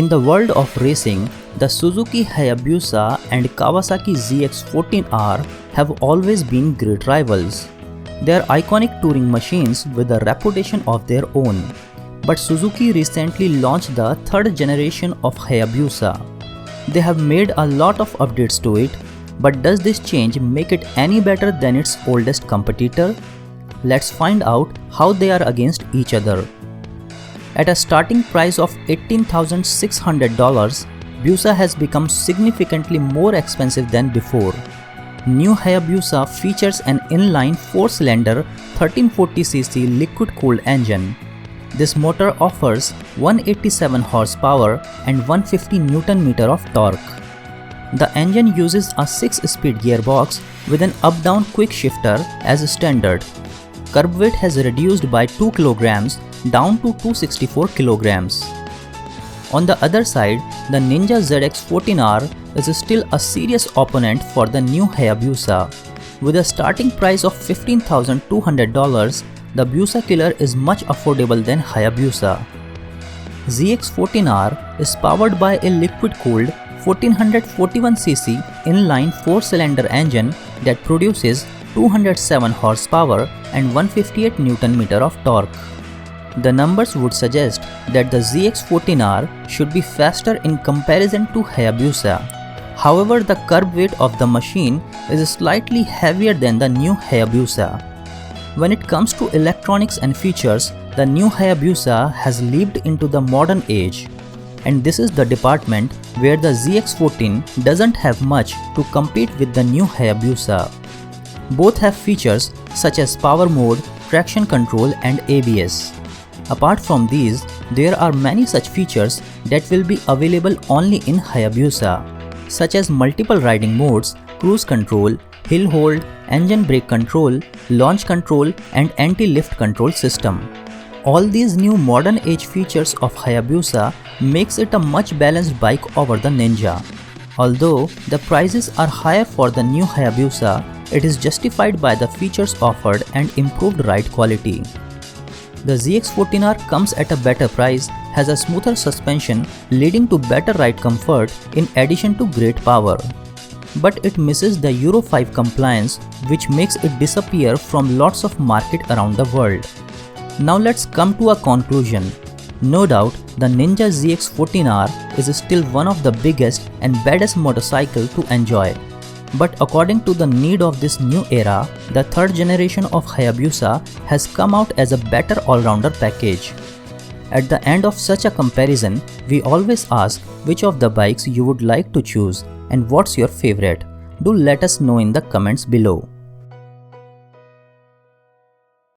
In the world of racing, the Suzuki Hayabusa and Kawasaki ZX-14R have always been great rivals. They are iconic touring machines with a reputation of their own. But Suzuki recently launched the third generation of Hayabusa. They have made a lot of updates to it, but does this change make it any better than its oldest competitor? Let's find out how they are against each other. At a starting price of $18,600, Busa has become significantly more expensive than before. New Hayabusa features an inline 4-cylinder 1340cc liquid-cooled engine. This motor offers 187 horsepower and 150 Nm of torque. The engine uses a 6-speed gearbox with an up-down quick shifter as standard. Curb weight has reduced by 2 kg down to 264 kg. On the other side, the Ninja ZX-14R is still a serious opponent for the new Hayabusa. With a starting price of $15,200, the Busa killer is much affordable than Hayabusa. ZX-14R is powered by a liquid-cooled 1441cc inline 4-cylinder engine that produces 207 horsepower and 158 Nm of torque. The numbers would suggest that the ZX-14R should be faster in comparison to Hayabusa. However, the curb weight of the machine is slightly heavier than the new Hayabusa. When it comes to electronics and features, the new Hayabusa has leaped into the modern age. And this is the department where the ZX-14 doesn't have much to compete with the new Hayabusa. Both have features such as power mode, traction control and ABS. Apart from these, there are many such features that will be available only in Hayabusa, such as multiple riding modes, cruise control, hill hold, engine brake control, launch control and anti-lift control system. All these new modern age features of Hayabusa makes it a much balanced bike over the Ninja. Although the prices are higher for the new Hayabusa, it is justified by the features offered and improved ride quality. The ZX-14R comes at a better price, has a smoother suspension leading to better ride comfort in addition to great power. But it misses the Euro 5 compliance, which makes it disappear from lots of market around the world. Now let's come to a conclusion. No doubt, the Ninja ZX-14R is still one of the biggest and baddest motorcycle to enjoy. But according to the need of this new era, the third generation of Hayabusa has come out as a better all-rounder package. At the end of such a comparison, we always ask which of the bikes you would like to choose and what's your favorite. Do let us know in the comments below.